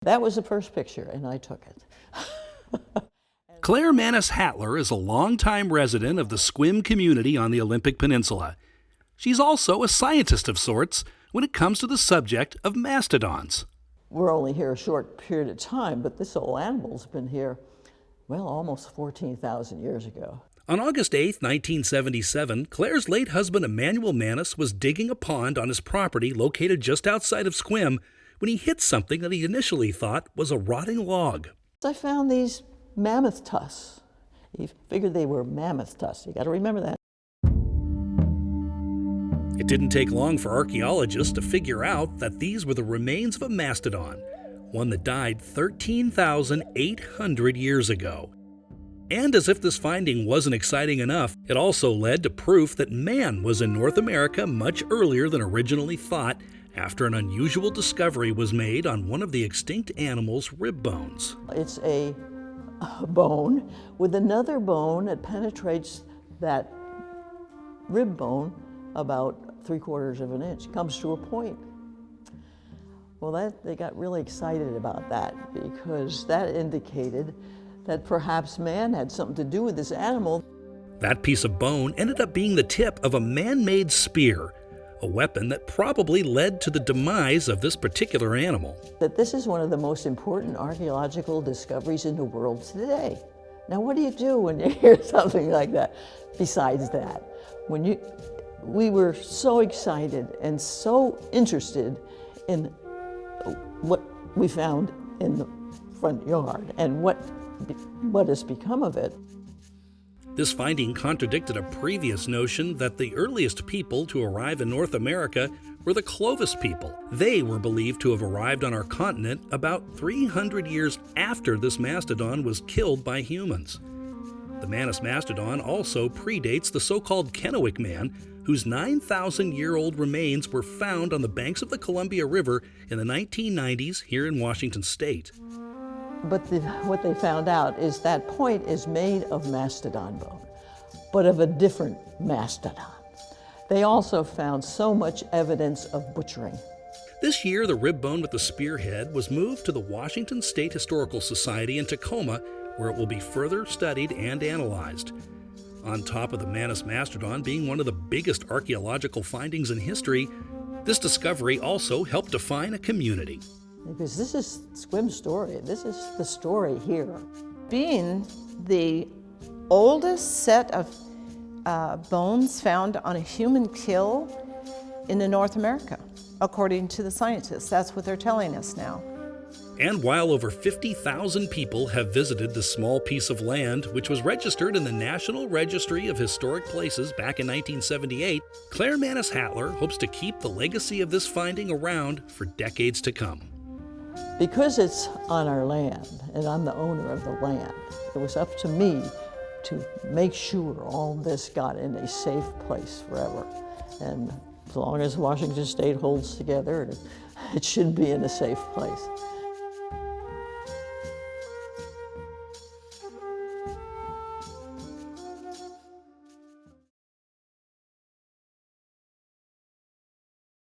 That was the first picture, and I took it. Claire Mannis-Hattler is a longtime resident of the Sequim community on the Olympic Peninsula. She's also a scientist of sorts when it comes to the subject of mastodons. We're only here a short period of time, but this old animal's been here, well, almost 14,000 years ago. On August 8, 1977, Claire's late husband Emmanuel Mannis was digging a pond on his property located just outside of Sequim when he hit something that he initially thought was a rotting log. I found these mammoth tusks. He figured they were mammoth tusks. You got to remember that. It didn't take long for archaeologists to figure out that these were the remains of a mastodon, one that died 13,800 years ago. And as if this finding wasn't exciting enough, it also led to proof that man was in North America much earlier than originally thought, after an unusual discovery was made on one of the extinct animal's rib bones. It's a bone with another bone that penetrates that rib bone about 3/4 of an inch, comes to a point. Well, they got really excited about that because that indicated that perhaps man had something to do with this animal. That piece of bone ended up being the tip of a man-made spear, a weapon that probably led to the demise of this particular animal. That this is one of the most important archaeological discoveries in the world today. Now, what do you do when you hear something like that? Besides that, we were so excited and so interested in what we found in the front yard and what has become of it. This finding contradicted a previous notion that the earliest people to arrive in North America were the Clovis people. They were believed to have arrived on our continent about 300 years after this mastodon was killed by humans. The Mannis mastodon also predates the so-called Kennewick man, whose 9,000-year-old remains were found on the banks of the Columbia River in the 1990s here in Washington State. But what they found out is that point is made of mastodon bone, but of a different mastodon. They also found so much evidence of butchering. This year, the rib bone with the spearhead was moved to the Washington State Historical Society in Tacoma, where it will be further studied and analyzed. On top of the Mannis mastodon being one of the biggest archaeological findings in history, this discovery also helped define a community. Because this is Sequim's story. This is the story here. Being the oldest set of bones found on a human kill in North America, according to the scientists. That's what they're telling us now. And while over 50,000 people have visited this small piece of land, which was registered in the National Registry of Historic Places back in 1978, Claire Mannis-Hattler hopes to keep the legacy of this finding around for decades to come. Because it's on our land, and I'm the owner of the land, it was up to me to make sure all this got in a safe place forever. And as long as Washington State holds together, it should be in a safe place.